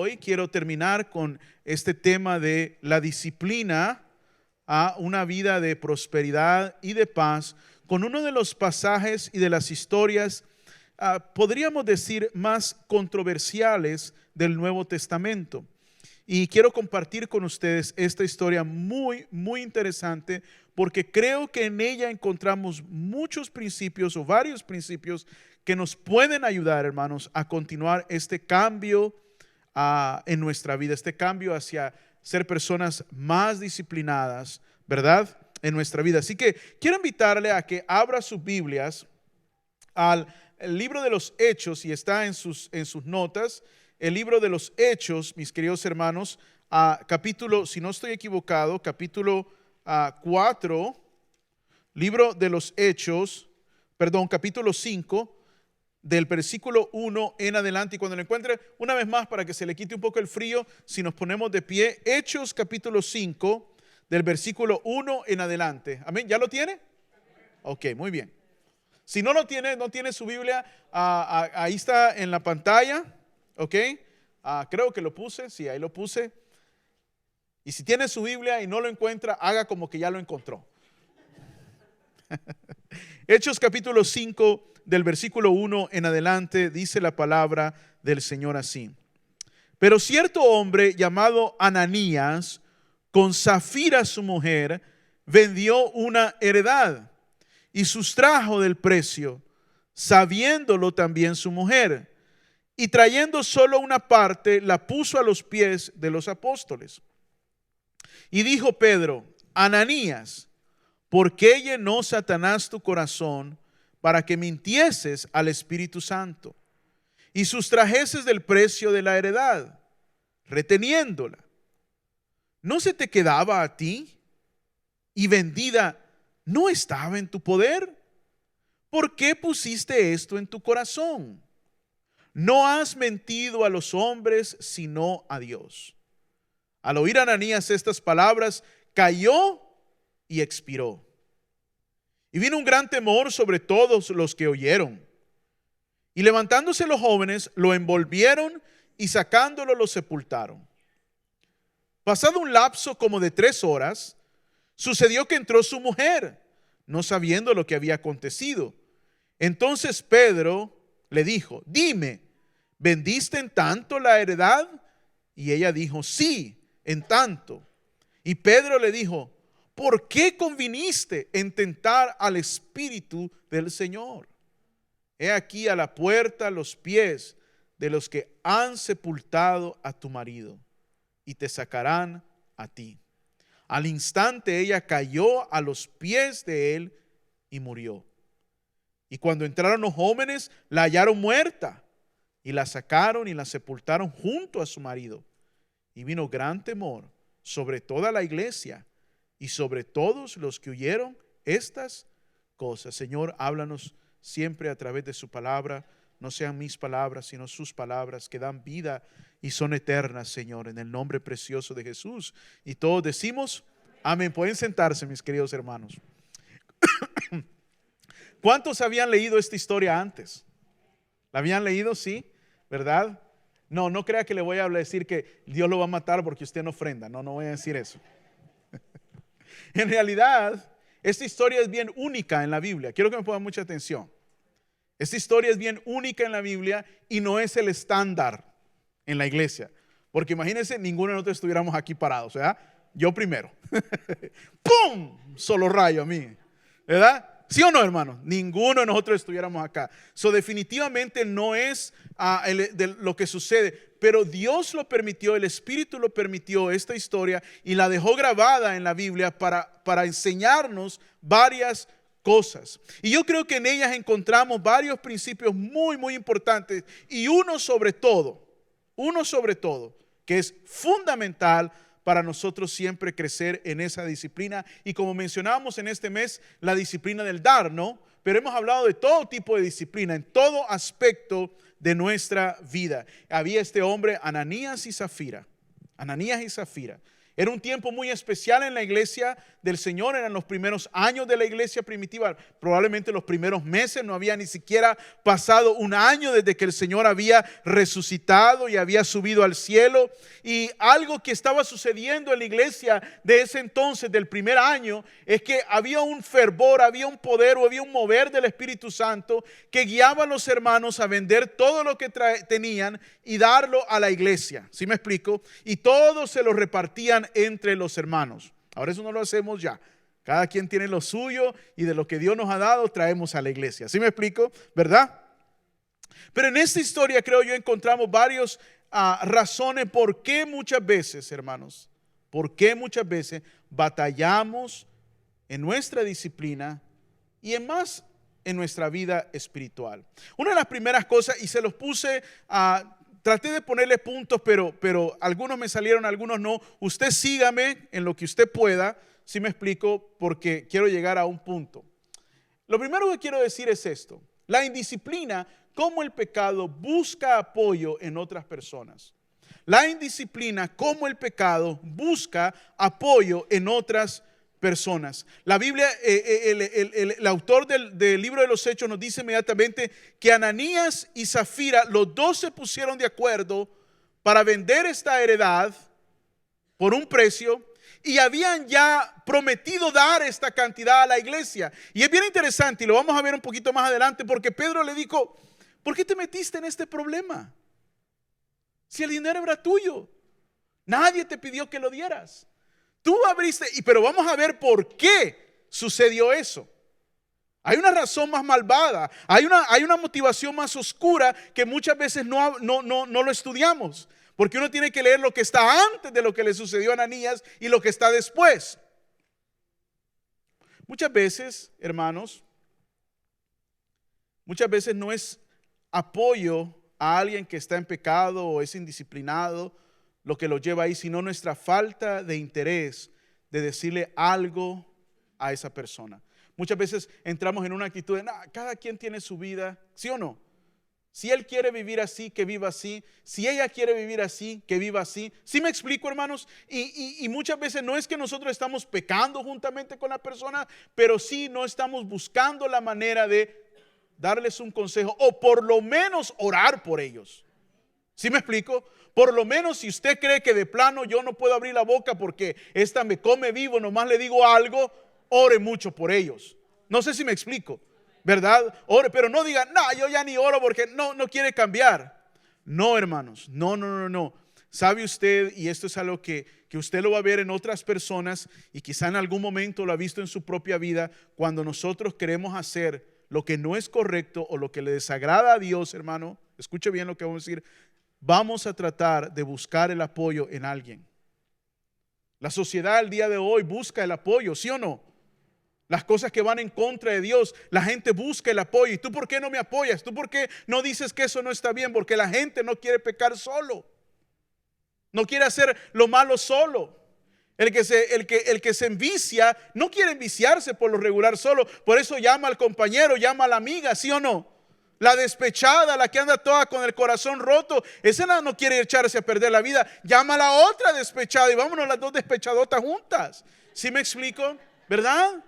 hoy quiero terminar con este tema de la disciplina a una vida de prosperidad y de paz, con uno de los pasajes y de las historias, podríamos decir, más controversiales del Nuevo Testamento. Y quiero compartir con ustedes esta historia muy, muy interesante, porque creo que en ella encontramos muchos principios o varios principios que nos pueden ayudar, hermanos, a continuar este cambio en nuestra vida, este cambio hacia ser personas más disciplinadas, ¿verdad?, en nuestra vida. Así que quiero invitarle a que abra sus Biblias al libro de los Hechos, y está en sus notas, el libro de los Hechos, mis queridos hermanos, capítulo, si no estoy equivocado, capítulo 4, libro de los Hechos, capítulo 5, del versículo 1 en adelante. Y cuando lo encuentre, una vez más, para que se le quite un poco el frío, si nos ponemos de pie, Hechos capítulo 5, del versículo 1 en adelante. Amén. ¿Ya lo tiene? Ok, muy bien. Si no lo tiene, no tiene su Biblia, ahí está en la pantalla. Ok, creo que lo puse. Sí, ahí lo puse. Y si tiene su Biblia y no lo encuentra, haga como que ya lo encontró. Hechos capítulo 5, del versículo 1 en adelante, dice la palabra del Señor así: Pero cierto hombre llamado Ananías, con Safira su mujer, vendió una heredad y sustrajo del precio, sabiéndolo también su mujer, y trayendo solo una parte, la puso a los pies de los apóstoles. Y dijo Pedro: Ananías, ¿por qué llenó Satanás tu corazón para que mintieses al Espíritu Santo y sustrajeses del precio de la heredad, reteniéndola? ¿No se te quedaba a ti? Y vendida, ¿no estaba en tu poder? ¿Por qué pusiste esto en tu corazón? No has mentido a los hombres, sino a Dios. Al oír Ananías estas palabras, cayó y expiró. Y vino un gran temor sobre todos los que oyeron. Y levantándose los jóvenes, lo envolvieron y sacándolo lo sepultaron. Pasado un lapso como de 3 horas, sucedió que entró su mujer, no sabiendo lo que había acontecido. Entonces Pedro le dijo: Dime, ¿vendiste en tanto la heredad? Y ella dijo: Sí, en tanto. Y Pedro le dijo: ¿por qué conviniste en tentar al Espíritu del Señor? He aquí a la puerta los pies de los que han sepultado a tu marido, y te sacarán a ti. Al instante ella cayó a los pies de él y murió. Y cuando entraron los jóvenes, la hallaron muerta, y la sacaron y la sepultaron junto a su marido. Y vino gran temor sobre toda la iglesia y sobre todos los que oyeron estas cosas. Señor, háblanos siempre a través de su palabra. No sean mis palabras, sino sus palabras, que dan vida y son eternas, Señor, en el nombre precioso de Jesús. Y todos decimos amén. Pueden sentarse, mis queridos hermanos. ¿Cuántos habían leído esta historia antes? ¿La habían leído? Sí, ¿verdad? No crea que le voy a decir que Dios lo va a matar porque usted no ofrenda. No voy a decir eso. En realidad, esta historia es bien única en la Biblia. Quiero que me pongan mucha atención. Esta historia es bien única en la Biblia y no es el estándar en la iglesia. Porque imagínense, ninguno de nosotros estuviéramos aquí parados, ¿verdad? Yo primero. ¡Pum! Solo rayo a mí, ¿verdad? ¿Sí o no, hermano? Ninguno de nosotros estuviéramos acá. Definitivamente no es de lo que sucede, pero Dios lo permitió, el Espíritu lo permitió, esta historia, y la dejó grabada en la Biblia para enseñarnos varias cosas. Y yo creo que en ellas encontramos varios principios muy, muy importantes, y uno sobre todo, que es fundamental para nosotros siempre crecer en esa disciplina. Y como mencionábamos en este mes, la disciplina del dar, ¿no? Pero hemos hablado de todo tipo de disciplina, en todo aspecto de nuestra vida. Había este hombre, Ananías y Safira. Era un tiempo muy especial en la iglesia del Señor, eran los primeros años de la iglesia primitiva, probablemente los primeros meses, no había ni siquiera pasado un año desde que el Señor había resucitado y había subido al cielo. Y algo que estaba sucediendo en la iglesia de ese entonces, del primer año, es que había un fervor, había un poder o había un mover del Espíritu Santo que guiaba a los hermanos a vender todo lo que tenían y darlo a la iglesia. ¿Sí me explico? Y todos se lo repartían entre los hermanos. Ahora eso no lo hacemos ya. Cada quien tiene lo suyo y de lo que Dios nos ha dado traemos a la iglesia. ¿Sí me explico? ¿Verdad? Pero en esta historia creo yo encontramos varias razones por qué muchas veces, hermanos, por qué muchas veces batallamos en nuestra disciplina y en nuestra vida espiritual. Una de las primeras cosas, y se los puse traté de ponerle puntos, pero algunos me salieron, algunos no. Usted sígame en lo que usted pueda, si me explico, porque quiero llegar a un punto. Lo primero que quiero decir es esto: la indisciplina, como el pecado, busca apoyo en otras personas. La indisciplina, como el pecado, busca apoyo en otras personas. La Biblia, el autor del libro de los Hechos nos dice inmediatamente que Ananías y Zafira, los dos se pusieron de acuerdo para vender esta heredad por un precio y habían ya prometido dar esta cantidad a la iglesia. Y es bien interesante y lo vamos a ver un poquito más adelante, porque Pedro le dijo: ¿por qué te metiste en este problema? Si el dinero era tuyo, nadie te pidió que lo dieras. Tú abriste, pero vamos a ver por qué sucedió eso. Hay una razón más malvada, hay una motivación más oscura que muchas veces no lo estudiamos. Porque uno tiene que leer lo que está antes de lo que le sucedió a Ananías y lo que está después. Muchas veces, hermanos, muchas veces no es apoyo a alguien que está en pecado o es indisciplinado lo que lo lleva ahí, sino nuestra falta de interés de decirle algo a esa persona. Muchas veces entramos en una actitud de cada quien tiene su vida, ¿sí o no? Si él quiere vivir así, que viva así. Si ella quiere vivir así, que viva así. ¿Sí me explico, hermanos? Y muchas veces no es que nosotros estamos pecando juntamente con la persona, pero sí no estamos buscando la manera de darles un consejo o por lo menos orar por ellos. ¿Sí me explico? Por lo menos si usted cree que de plano yo no puedo abrir la boca porque esta me come vivo, nomás le digo algo, ore mucho por ellos. No sé si me explico, ¿verdad? Ore, pero no diga, yo ya ni oro porque no quiere cambiar. No, hermanos, no. ¿Sabe usted? Y esto es algo que usted lo va a ver en otras personas y quizá en algún momento lo ha visto en su propia vida. Cuando nosotros queremos hacer lo que no es correcto o lo que le desagrada a Dios, hermano, escuche bien lo que vamos a decir. Vamos a tratar de buscar el apoyo en alguien. La sociedad al día de hoy busca el apoyo, ¿sí o no? Las cosas que van en contra de Dios, la gente busca el apoyo. ¿Y tú por qué no me apoyas? ¿Tú por qué no dices que eso no está bien? Porque la gente no quiere pecar solo. No quiere hacer lo malo solo. El que se envicia no quiere enviciarse por lo regular solo. Por eso llama al compañero, llama a la amiga, ¿sí o no? La despechada, la que anda toda con el corazón roto, esa no quiere echarse a perder la vida. Llama a la otra despechada y vámonos las dos despechadotas juntas. ¿Sí me explico? ¿Verdad?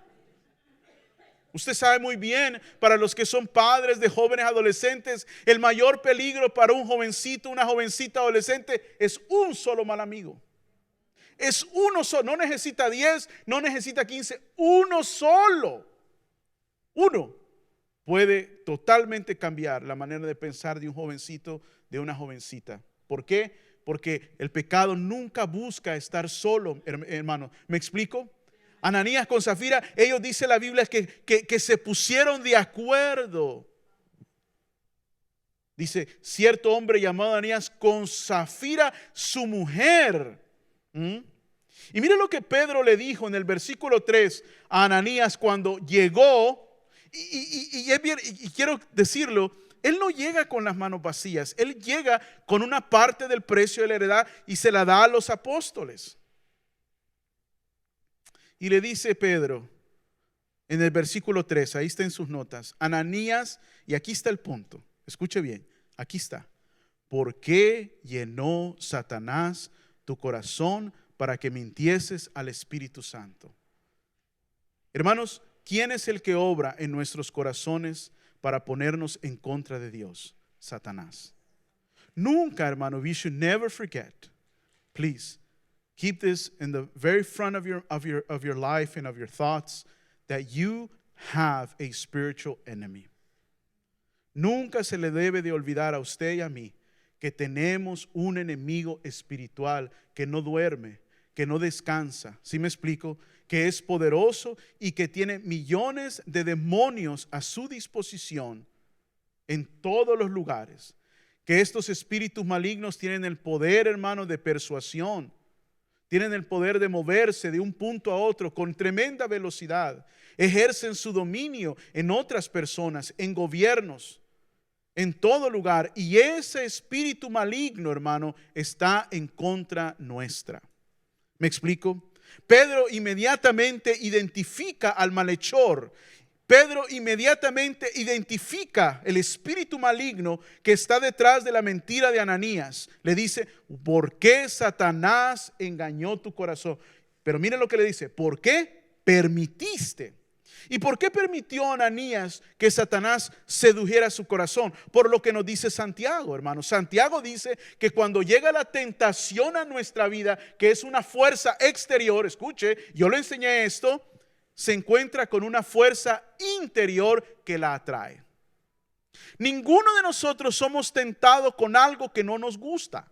Usted sabe muy bien, para los que son padres de jóvenes adolescentes, el mayor peligro para un jovencito, una jovencita adolescente es un solo mal amigo. Es uno solo, no necesita 10, no necesita 15, uno solo. Uno puede totalmente cambiar la manera de pensar de un jovencito, de una jovencita. ¿Por qué? Porque el pecado nunca busca estar solo, hermano. ¿Me explico? Ananías con Zafira, ellos, dice la Biblia, que se pusieron de acuerdo. Dice, cierto hombre llamado Ananías con Zafira, su mujer. Y mire lo que Pedro le dijo en el versículo 3 a Ananías cuando llegó. Y es bien, y quiero decirlo, él no llega con las manos vacías. Él llega con una parte del precio de la heredad y se la da a los apóstoles. Y le dice Pedro en el versículo 3, ahí está en sus notas, Ananías, y aquí está el punto, escuche bien, aquí está. ¿Por qué llenó Satanás tu corazón para que mintieses al Espíritu Santo. Hermanos, ¿quién es el que obra en nuestros corazones para ponernos en contra de Dios? Satanás. Nunca, hermano, we should never forget. Please, keep this in the very front of your life and of your thoughts, that you have a spiritual enemy. Nunca se le debe de olvidar a usted y a mí que tenemos un enemigo espiritual que no duerme, que no descansa. ¿Sí me explico? Que es poderoso y que tiene millones de demonios a su disposición en todos los lugares. Que estos espíritus malignos tienen el poder, hermano, de persuasión. Tienen el poder de moverse de un punto a otro con tremenda velocidad. Ejercen su dominio en otras personas, en gobiernos, en todo lugar. Y ese espíritu maligno, hermano, está en contra nuestra. ¿Me explico? Pedro inmediatamente identifica al malhechor. Pedro inmediatamente identifica el espíritu maligno que está detrás de la mentira de Ananías. Le dice, ¿por qué Satanás engañó tu corazón? Pero miren lo que le dice, ¿por qué permitiste? ¿Y por qué permitió Ananías que Satanás sedujera su corazón? Por lo que nos dice Santiago, hermanos. Santiago dice que cuando llega la tentación a nuestra vida, que es una fuerza exterior, escuche, yo le enseñé esto, se encuentra con una fuerza interior que la atrae. Ninguno de nosotros somos tentados con algo que no nos gusta.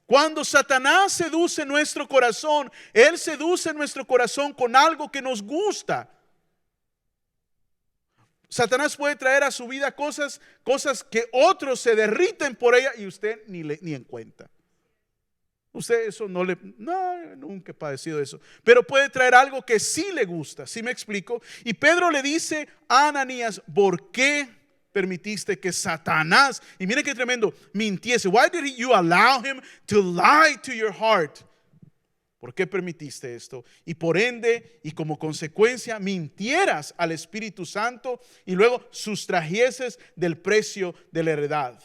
Cuando Satanás seduce nuestro corazón, él seduce nuestro corazón con algo que nos gusta. Satanás puede traer a su vida cosas que otros se derriten por ella y usted ni en cuenta. Usted eso no, nunca he padecido eso. Pero puede traer algo que sí le gusta, ¿sí me explico? Y Pedro le dice a Ananías, ¿por qué permitiste que Satanás, y mire qué tremendo, mintiese? Why did you allow him to lie to your heart? ¿Por qué permitiste esto? Y por ende, y como consecuencia, mintieras al Espíritu Santo y luego sustrajeses del precio de la heredad.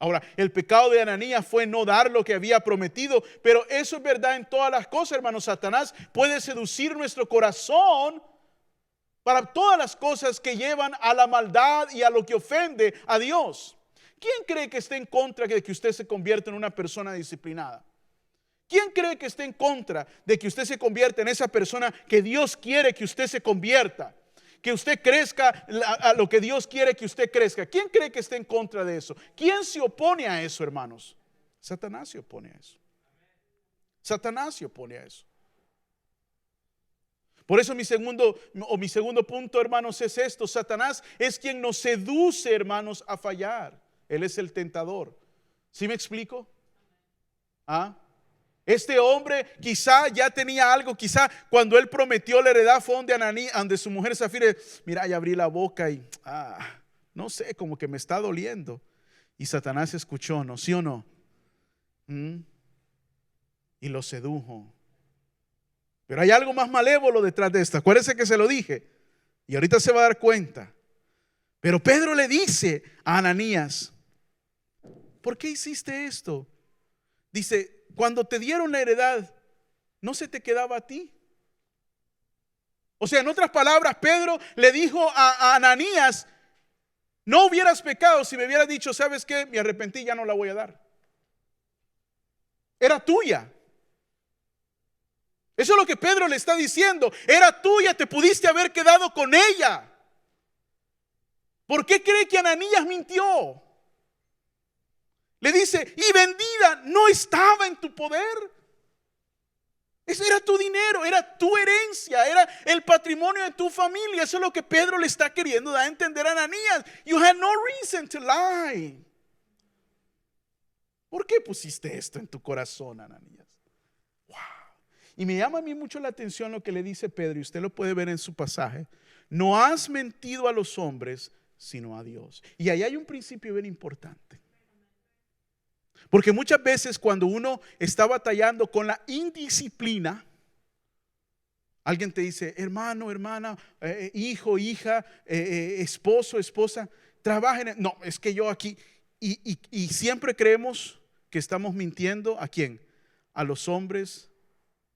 Ahora, el pecado de Ananías fue no dar lo que había prometido, pero eso es verdad en todas las cosas, hermanos. Satanás puede seducir nuestro corazón para todas las cosas que llevan a la maldad y a lo que ofende a Dios. ¿Quién cree que esté en contra de que usted se convierta en una persona disciplinada? ¿Quién cree que esté en contra de que usted se convierta en esa persona que Dios quiere que usted se convierta? Que usted crezca a lo que Dios quiere que usted crezca. ¿Quién cree que esté en contra de eso? ¿Quién se opone a eso, hermanos? Satanás se opone a eso. Satanás se opone a eso. Por eso mi segundo punto, hermanos, es esto. Satanás es quien nos seduce, hermanos, a fallar. Él es el tentador. ¿Sí me explico? ¿Ah? Este hombre quizá ya tenía algo, quizá cuando él prometió la heredad fue donde Ananías, donde su mujer Zafira, mira, ya abrí la boca y no sé, como que me está doliendo. Y Satanás escuchó, ¿no? ¿Sí o no? Y lo sedujo. Pero hay algo más malévolo detrás de esto. Acuérdense que se lo dije. Y ahorita se va a dar cuenta. Pero Pedro le dice a Ananías, ¿por qué hiciste esto? Dice, cuando te dieron la heredad, ¿no se te quedaba a ti? O sea, en otras palabras, Pedro le dijo a Ananías, no hubieras pecado si me hubieras dicho, ¿sabes qué? Me arrepentí, ya no la voy a dar. Era tuya. Eso es lo que Pedro le está diciendo. Era tuya, te pudiste haber quedado con ella. ¿Por qué cree que Ananías mintió? Le dice, y vendida no estaba en tu poder. Eso era tu dinero, era tu herencia, era el patrimonio de tu familia. Eso es lo que Pedro le está queriendo dar a entender a Ananías. You had no reason to lie. ¿Por qué pusiste esto en tu corazón, Ananías? Wow. Y me llama a mí mucho la atención lo que le dice Pedro, y usted lo puede ver en su pasaje. No has mentido a los hombres, sino a Dios. Y ahí hay un principio bien importante. Porque muchas veces cuando uno está batallando con la indisciplina, alguien te dice, hermano, hermana, hijo, hija, esposo, esposa, trabajen. No, es que yo aquí, y siempre creemos que estamos mintiendo. ¿A quién? A los hombres.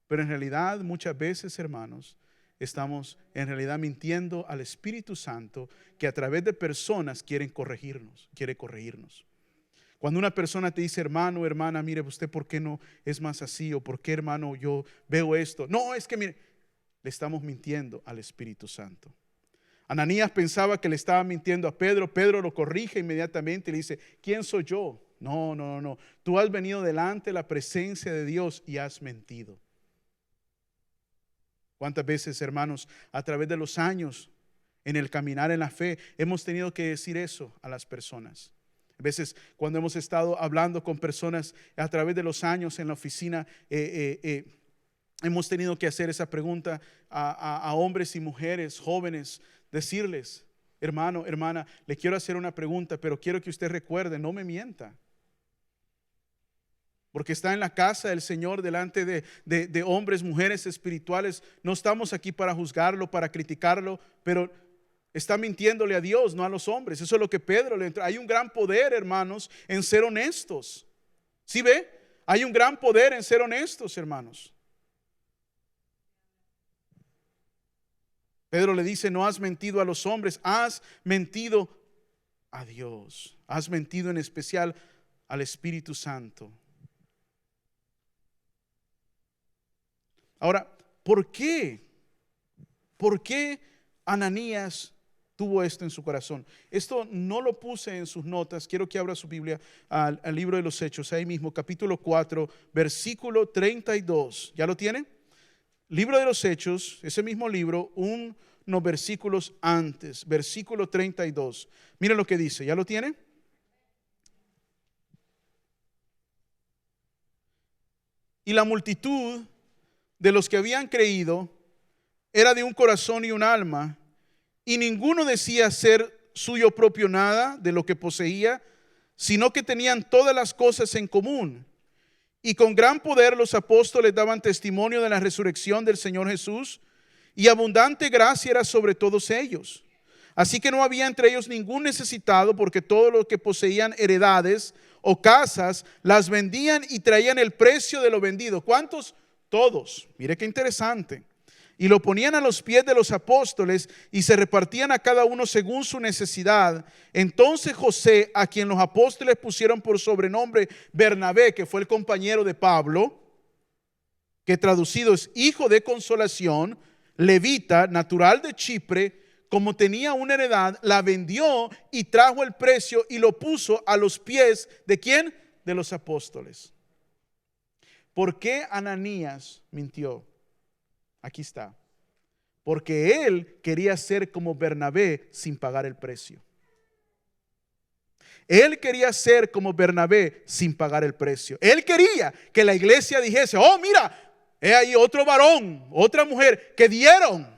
Pero en realidad muchas veces, hermanos, estamos en realidad mintiendo al Espíritu Santo, que a través de personas quiere corregirnos. Cuando una persona te dice, hermano, hermana, mire usted, ¿por qué no es más así? O ¿por qué, hermano, yo veo esto? No, es que mire, le estamos mintiendo al Espíritu Santo. Ananías pensaba que le estaba mintiendo a Pedro. Pedro lo corrige inmediatamente y le dice, ¿quién soy yo? No. Tú has venido delante de la presencia de Dios y has mentido. ¿Cuántas veces, hermanos, a través de los años, en el caminar en la fe, hemos tenido que decir eso a las personas? A veces cuando hemos estado hablando con personas a través de los años en la oficina, hemos tenido que hacer esa pregunta a hombres y mujeres jóvenes, decirles, hermano, hermana, le quiero hacer una pregunta, pero quiero que usted recuerde, no me mienta. Porque está en la casa del Señor delante de hombres, mujeres espirituales. No estamos aquí para juzgarlo, para criticarlo, pero está mintiéndole a Dios, no a los hombres. Eso es lo que Pedro le entró. Hay un gran poder, hermanos, en ser honestos. ¿Sí ve? Hay un gran poder en ser honestos, hermanos. Pedro le dice, no has mentido a los hombres, has mentido a Dios. Has mentido en especial al Espíritu Santo. Ahora, ¿por qué? ¿Por qué Ananías tuvo esto en su corazón? Esto no lo puse en sus notas. Quiero que abra su Biblia al libro de los Hechos, ahí mismo, capítulo 4, versículo 32. ¿Ya lo tiene? Libro de los Hechos, ese mismo libro, unos versículos antes, versículo 32. Mira lo que dice, ¿ya lo tiene? Y la multitud de los que habían creído era de un corazón y un alma, y ninguno decía ser suyo propio nada de lo que poseía, sino que tenían todas las cosas en común. Y con gran poder los apóstoles daban testimonio de la resurrección del Señor Jesús, y abundante gracia era sobre todos ellos. Así que no había entre ellos ningún necesitado, porque todos los que poseían heredades o casas las vendían y traían el precio de lo vendido. ¿Cuántos? Todos. Mire qué interesante. Y lo ponían a los pies de los apóstoles y se repartían a cada uno según su necesidad. Entonces José, a quien los apóstoles pusieron por sobrenombre Bernabé, que fue el compañero de Pablo, que traducido es hijo de consolación, levita, natural de Chipre, como tenía una heredad, la vendió y trajo el precio y lo puso a los pies ¿de quién? De los apóstoles. ¿Por qué Ananías mintió? Aquí está. Porque él quería ser como Bernabé sin pagar el precio. Él quería ser como Bernabé sin pagar el precio. Él quería que la iglesia dijese, oh mira, he ahí otro varón, otra mujer que dieron.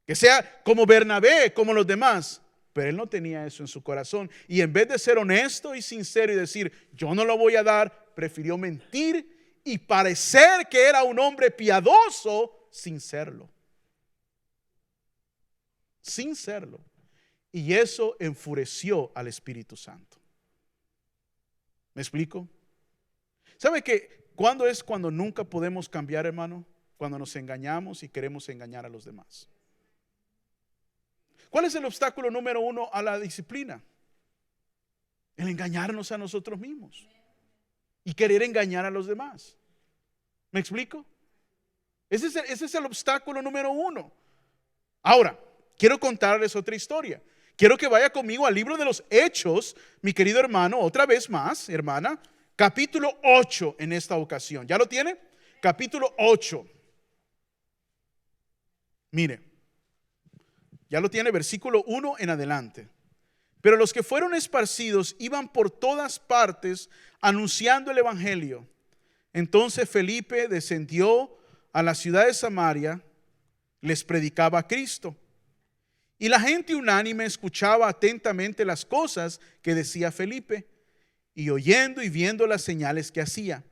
Que sea como Bernabé, como los demás. Pero él no tenía eso en su corazón. Y en vez de ser honesto y sincero y decir, yo no lo voy a dar, prefirió mentir y parecer que era un hombre piadoso sin serlo. Sin serlo. Y eso enfureció al Espíritu Santo. ¿Me explico? ¿Sabe que cuando nunca podemos cambiar, hermano? Cuando nos engañamos y queremos engañar a los demás. ¿Cuál es el obstáculo número uno a la disciplina? El engañarnos a nosotros mismos y querer engañar a los demás. ¿Me explico? Ese es el obstáculo número uno. Ahora, quiero contarles otra historia. Quiero que vaya conmigo al libro de los Hechos, mi querido hermano, otra vez más, hermana, capítulo 8 en esta ocasión. ¿Ya lo tiene? Capítulo 8. Mire, ya lo tiene, versículo 1 en adelante. Pero los que fueron esparcidos iban por todas partes anunciando el evangelio. Entonces Felipe descendió a la ciudad de Samaria, les predicaba a Cristo. Y la gente unánime escuchaba atentamente las cosas que decía Felipe, y oyendo y viendo las señales que hacía.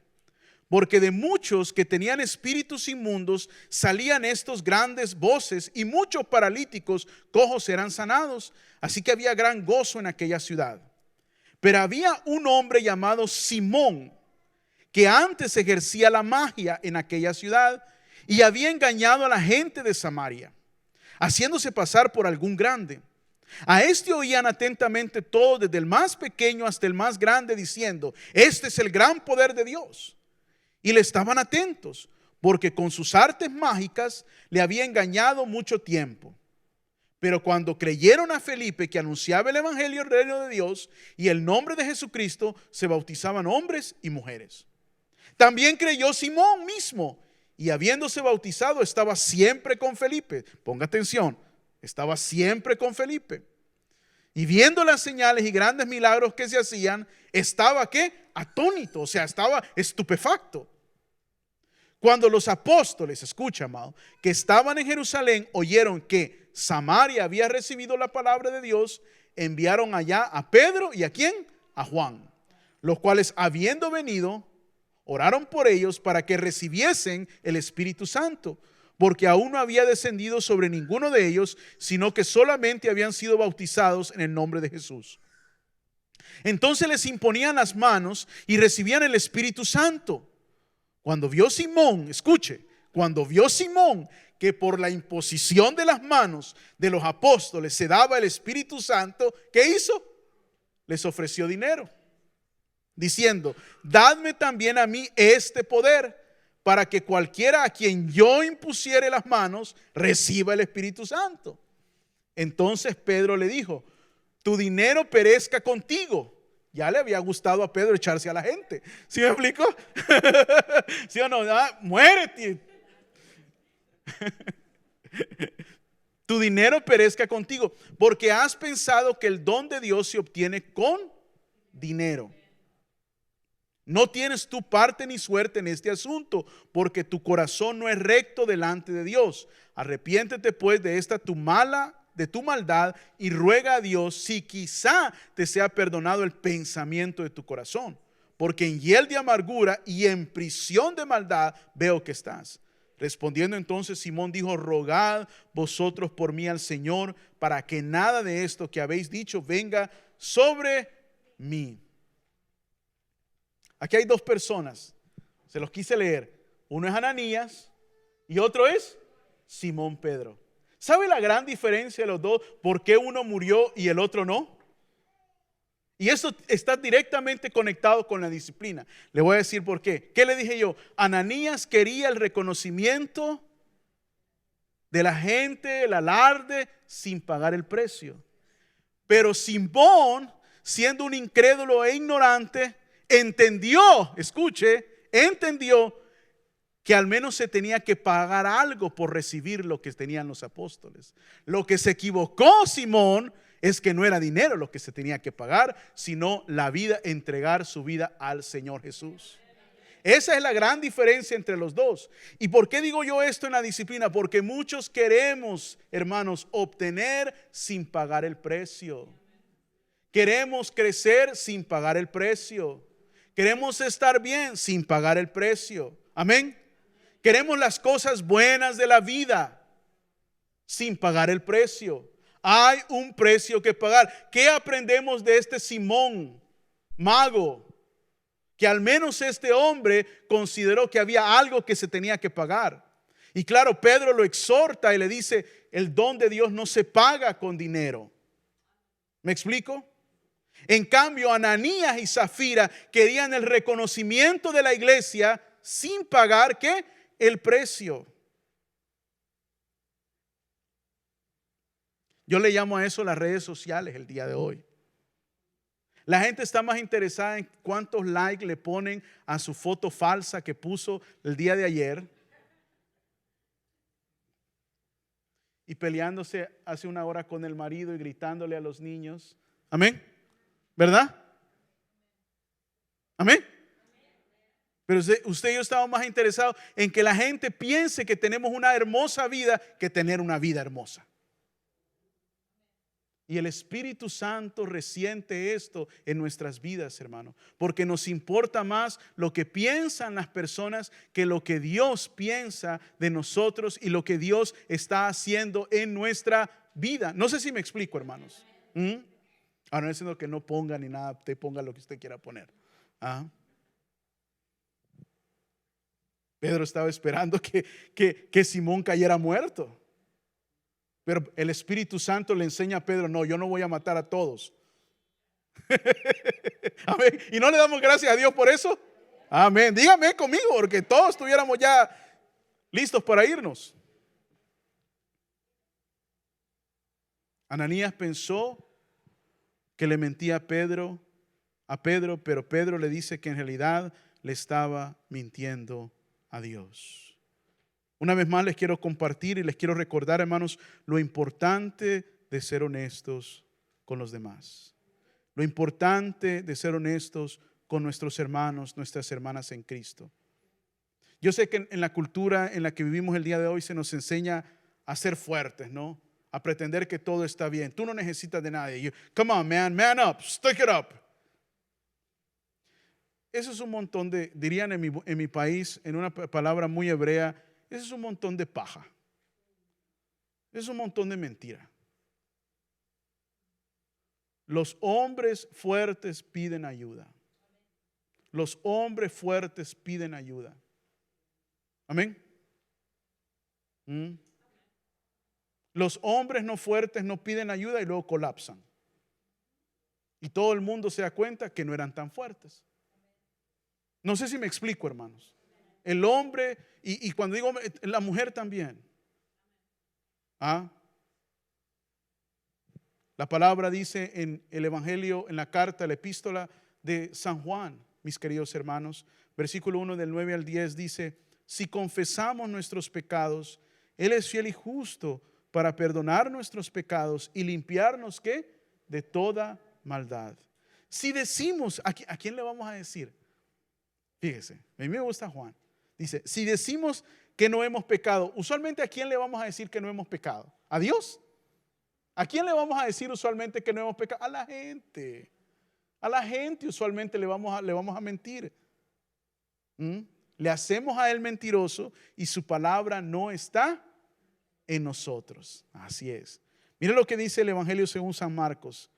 Porque de muchos que tenían espíritus inmundos salían estos grandes voces, y muchos paralíticos, cojos eran sanados. Así que había gran gozo en aquella ciudad. Pero había un hombre llamado Simón, que antes ejercía la magia en aquella ciudad y había engañado a la gente de Samaria, haciéndose pasar por algún grande. A este oían atentamente todos, desde el más pequeño hasta el más grande, diciendo: este es el gran poder de Dios. Y le estaban atentos, porque con sus artes mágicas le había engañado mucho tiempo. Pero cuando creyeron a Felipe, que anunciaba el evangelio del reino de Dios y el nombre de Jesucristo, se bautizaban hombres y mujeres. También creyó Simón mismo, y habiéndose bautizado estaba siempre con Felipe. Ponga atención, estaba siempre con Felipe. Y viendo las señales y grandes milagros que se hacían, estaba ¿qué? Atónito, o sea, estaba estupefacto. Cuando los apóstoles, escucha, amado, que estaban en Jerusalén, oyeron que Samaria había recibido la palabra de Dios, enviaron allá a Pedro y ¿a quién? A Juan, los cuales, habiendo venido, oraron por ellos para que recibiesen el Espíritu Santo, porque aún no había descendido sobre ninguno de ellos, sino que solamente habían sido bautizados en el nombre de Jesús. Entonces les imponían las manos y recibían el Espíritu Santo. Cuando vio Simón, escuche, cuando vio Simón que por la imposición de las manos de los apóstoles se daba el Espíritu Santo, ¿qué hizo? Les ofreció dinero, diciendo: dadme también a mí este poder, para que cualquiera a quien yo impusiere las manos reciba el Espíritu Santo. Entonces Pedro le dijo: tu dinero perezca contigo. Ya le había gustado a Pedro echarse a la gente. ¿Sí me explico? ¿Sí o no? Muérete. Tu dinero perezca contigo, porque has pensado que el don de Dios se obtiene con dinero. No tienes tu parte ni suerte en este asunto, porque tu corazón no es recto delante de Dios. Arrepiéntete pues de esta tu maldad y ruega a Dios si quizá te sea perdonado el pensamiento de tu corazón, porque en hiel de amargura y en prisión de maldad veo que estás. Respondiendo entonces Simón dijo: rogad vosotros por mí al Señor, para que nada de esto que habéis dicho venga sobre mí. Aquí hay dos personas, se los quise leer. Uno es Ananías y otro es Simón Pedro. ¿Sabe la gran diferencia de los dos? ¿Por qué uno murió y el otro no? Y eso está directamente conectado con la disciplina. Le voy a decir por qué. ¿Qué le dije yo? Ananías quería el reconocimiento de la gente, el alarde, sin pagar el precio. Pero Simón, siendo un incrédulo e ignorante, entendió que al menos se tenía que pagar algo por recibir lo que tenían los apóstoles. Lo que se equivocó Simón es que no era dinero lo que se tenía que pagar, sino la vida, entregar su vida al Señor Jesús. Esa es la gran diferencia entre los dos. ¿Y por qué digo yo esto en la disciplina? Porque muchos queremos, hermanos, obtener sin pagar el precio. Queremos crecer sin pagar el precio. Queremos estar bien sin pagar el precio. Amén. Queremos las cosas buenas de la vida sin pagar el precio. Hay un precio que pagar. ¿Qué aprendemos de este Simón, mago? Que al menos este hombre consideró que había algo que se tenía que pagar. Y claro, Pedro lo exhorta y le dice: el don de Dios no se paga con dinero. ¿Me explico? En cambio, Ananías y Zafira querían el reconocimiento de la iglesia sin pagar ¿qué? El precio. Yo le llamo a eso las redes sociales el día de hoy. La gente está más interesada en cuántos likes le ponen a su foto falsa que puso el día de ayer, y peleándose hace una hora con el marido y gritándole a los niños. Amén. ¿Verdad? Amén. Pero usted y yo estamos más interesados en que la gente piense que tenemos una hermosa vida que tener una vida hermosa. Y el Espíritu Santo resiente esto en nuestras vidas, hermano, porque nos importa más lo que piensan las personas que lo que Dios piensa de nosotros y lo que Dios está haciendo en nuestra vida. No sé si me explico, hermanos. Ahora no es diciendo que no ponga ni nada, usted ponga lo que usted quiera poner. ¿Ah? Pedro estaba esperando que Simón cayera muerto. Pero el Espíritu Santo le enseña a Pedro: no, yo no voy a matar a todos. Amén. Y no le damos gracias a Dios por eso. Amén. Dígame conmigo, porque todos estuviéramos ya listos para irnos. Ananías pensó que le mentía a Pedro, pero Pedro le dice que en realidad le estaba mintiendo a Dios. Una vez más les quiero compartir y les quiero recordar, hermanos, lo importante de ser honestos con los demás. Lo importante de ser honestos con nuestros hermanos, nuestras hermanas en Cristo. Yo sé que en la cultura en la que vivimos el día de hoy se nos enseña a ser fuertes, ¿no? A pretender que todo está bien. Tú no necesitas de nadie. Come on, man up, stick it up. Eso es un montón de, dirían en mi país, en una palabra muy hebrea, eso es un montón de paja. Es un montón de mentira. Los hombres fuertes piden ayuda. Los hombres fuertes piden ayuda. Amén. Los hombres no fuertes no piden ayuda y luego colapsan. Y todo el mundo se da cuenta que no eran tan fuertes. No sé si me explico, hermanos. El hombre, y cuando digo la mujer también. La palabra dice en el Evangelio, en la carta, la epístola de San Juan, mis queridos hermanos, versículo 1 del 9 al 10 dice: si confesamos nuestros pecados, Él es fiel y justo para perdonar nuestros pecados y limpiarnos, ¿qué? De toda maldad. Si decimos, ¿a quién le vamos a decir? Fíjese, a mí me gusta Juan. Dice, si decimos que no hemos pecado, usualmente ¿a quién le vamos a decir que no hemos pecado? ¿A Dios? ¿A quién le vamos a decir usualmente que no hemos pecado? A la gente. A la gente usualmente le vamos a mentir. Le hacemos a Él mentiroso y su palabra no está en nosotros. Así es. Mire lo que dice el Evangelio según San Marcos.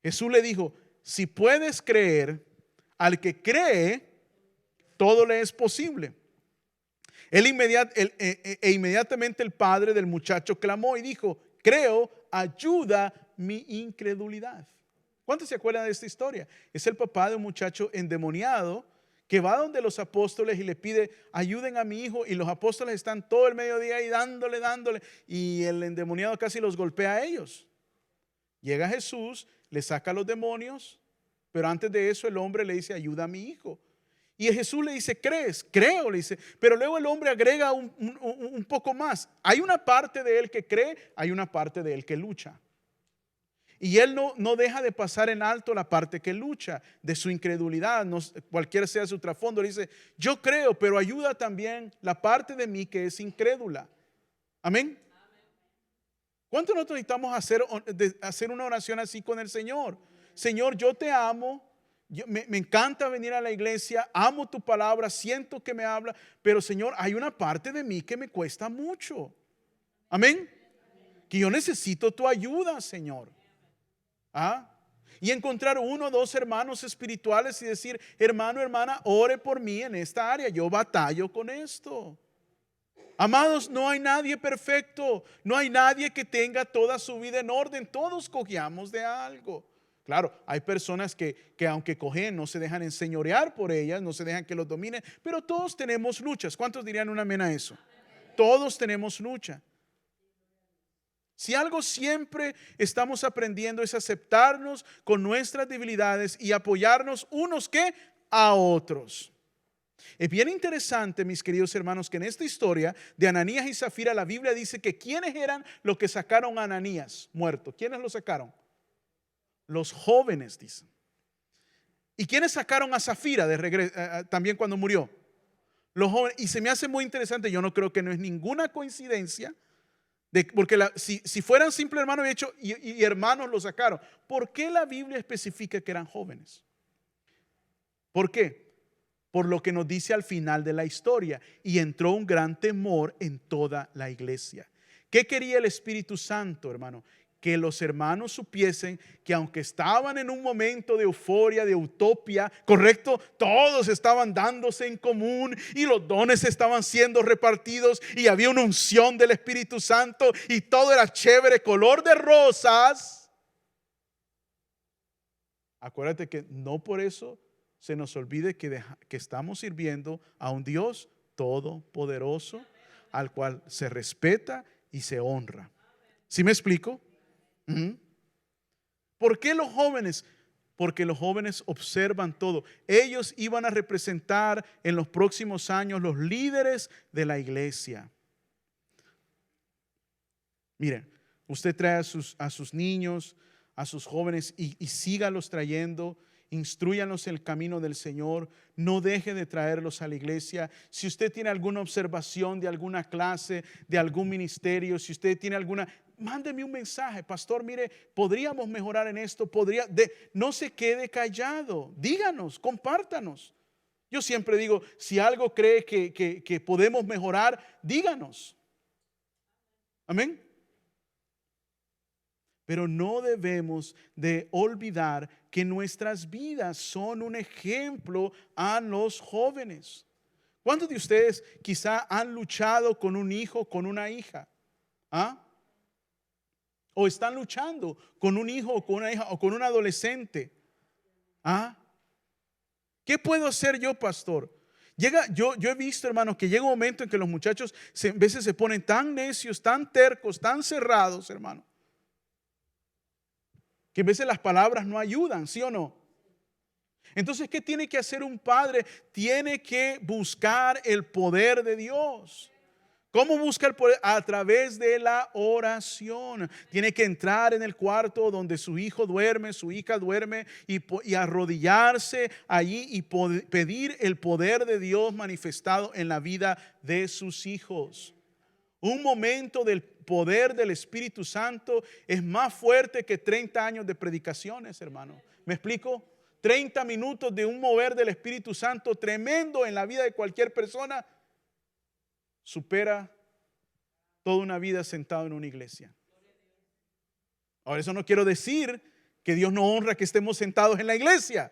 Jesús le dijo: si puedes creer, al que cree, todo le es posible. Inmediatamente el padre del muchacho clamó y dijo: creo, ayuda mi incredulidad. ¿Cuántos se acuerdan de esta historia? Es el papá de un muchacho endemoniado que va donde los apóstoles y le pide: ayuden a mi hijo. Y los apóstoles están todo el mediodía ahí dándole. Y el endemoniado casi los golpea a ellos. Llega Jesús, le saca los demonios, pero antes de eso el hombre le dice: ayuda a mi hijo. Y Jesús le dice: ¿crees? Creo, le dice. Pero luego el hombre agrega un poco más. Hay una parte de él que cree, hay una parte de él que lucha. Y él no deja de pasar en alto la parte que lucha, de su incredulidad, cualquiera sea su trasfondo. Le dice: yo creo, pero ayuda también la parte de mí que es incrédula. Amén. ¿Cuánto nosotros necesitamos hacer una oración así con el Señor? Señor, yo te amo. Me encanta venir a la iglesia, amo tu palabra, siento que me habla, pero Señor, hay una parte de mí que me cuesta mucho. Amén. Que yo necesito tu ayuda, Señor. Y encontrar uno o dos hermanos espirituales y decir: hermano, hermana, ore por mí en esta área, yo batallo con esto. Amados, no hay nadie perfecto, no hay nadie que tenga toda su vida en orden, todos cojeamos de algo. Claro, hay personas que aunque cojen no se dejan enseñorear por ellas, no se dejan que los dominen, pero todos tenemos luchas. ¿Cuántos dirían un amén a eso? Todos tenemos lucha. Si algo siempre estamos aprendiendo es aceptarnos con nuestras debilidades y apoyarnos unos que a otros. Es bien interesante, mis queridos hermanos, que en esta historia de Ananías y Zafira la Biblia dice que ¿quiénes eran los que sacaron a Ananías muerto? ¿Quiénes lo sacaron? Los jóvenes, dicen. ¿Y quiénes sacaron a Zafira de regreso, también cuando murió? Los jóvenes. Y se me hace muy interesante, yo no creo que no es ninguna coincidencia, porque si fueran simples hermanos y hermanos lo sacaron, ¿por qué la Biblia especifica que eran jóvenes? ¿Por qué? Por lo que nos dice al final de la historia: y entró un gran temor en toda la iglesia. ¿Qué quería el Espíritu Santo, hermano? que los hermanos supiesen que aunque estaban en un momento de euforia, de utopía, correcto, todos estaban dándose en común y los dones estaban siendo repartidos y había una unción del Espíritu Santo y todo era chévere, color de rosas. Acuérdate que no por eso se nos olvide que estamos sirviendo a un Dios todopoderoso, al cual se respeta y se honra. ¿Sí me explico? ¿Por qué los jóvenes? Porque los jóvenes observan todo. Ellos iban a representar en los próximos años los líderes de la iglesia. Miren, usted trae a sus niños, a sus jóvenes y sígalos trayendo. Instrúyanos en el camino del Señor. No deje de traerlos a la iglesia. Si usted tiene alguna observación de alguna clase, de algún ministerio, si usted tiene alguna, mándeme un mensaje. Pastor, mire, podríamos mejorar en esto. No se quede callado. Díganos, compártanos. Yo siempre digo, si algo cree que podemos mejorar, díganos. Amén. Pero no debemos de olvidar que nuestras vidas son un ejemplo a los jóvenes. ¿Cuántos de ustedes quizá han luchado con un hijo, con una hija? O están luchando con un hijo o con una hija o con un adolescente. ¿Qué puedo hacer yo, pastor? Yo he visto, hermanos, que llega un momento en que los muchachos a veces se ponen tan necios, tan tercos, tan cerrados, hermano, que a veces las palabras no ayudan, ¿sí o no? Entonces, ¿qué tiene que hacer un padre? Tiene que buscar el poder de Dios. ¿Cómo busca el poder? A través de la oración. Tiene que entrar en el cuarto donde su hijo duerme, su hija duerme y arrodillarse allí y pedir el poder de Dios manifestado en la vida de sus hijos. Un momento del poder del Espíritu Santo es más fuerte que 30 años de predicaciones, hermano. ¿Me explico? 30 minutos de un mover del Espíritu Santo tremendo en la vida de cualquier persona supera toda una vida sentado en una iglesia. Ahora, eso no quiero decir que Dios no honra que estemos sentados en la iglesia.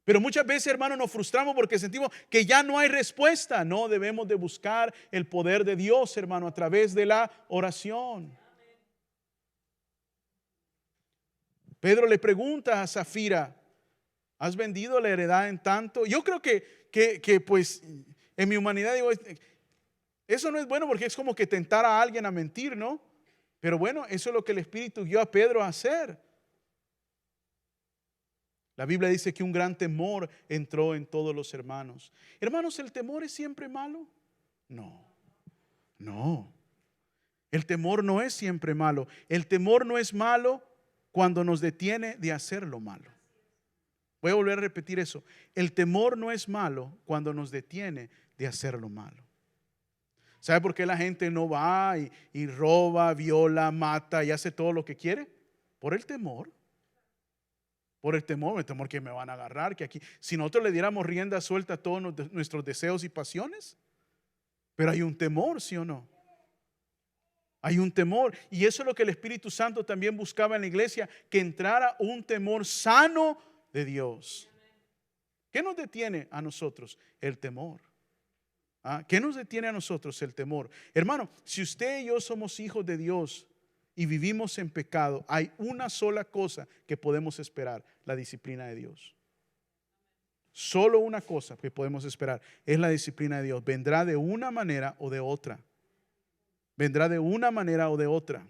Pero muchas veces, hermanos, nos frustramos porque sentimos que ya no hay respuesta. No, debemos de buscar el poder de Dios, hermano, a través de la oración. Pedro le pregunta a Zafira, ¿has vendido la heredad en tanto? Yo creo que pues en mi humanidad digo, eso no es bueno porque es como que tentar a alguien a mentir, ¿no? Pero bueno, eso es lo que el Espíritu guió a Pedro a hacer. La Biblia dice que un gran temor entró en todos los hermanos. Hermanos, ¿el temor es siempre malo? No. El temor no es siempre malo. El temor no es malo cuando nos detiene de hacer lo malo. Voy a volver a repetir eso. El temor no es malo cuando nos detiene de hacer lo malo. ¿Sabe por qué la gente no va y roba, viola, mata y hace todo lo que quiere? Por el temor. Por el temor que me van a agarrar, que aquí, si nosotros le diéramos rienda suelta a todos nuestros deseos y pasiones, pero hay un temor, ¿sí o no? Hay un temor, y eso es lo que el Espíritu Santo también buscaba en la iglesia, que entrara un temor sano de Dios. ¿Qué nos detiene a nosotros? El temor. ¿Qué nos detiene a nosotros? El temor. Hermano, si usted y yo somos hijos de Dios y vivimos en pecado, hay una sola cosa que podemos esperar: la disciplina de Dios. Solo una cosa que podemos esperar es la disciplina de Dios. Vendrá de una manera o de otra. Vendrá de una manera o de otra.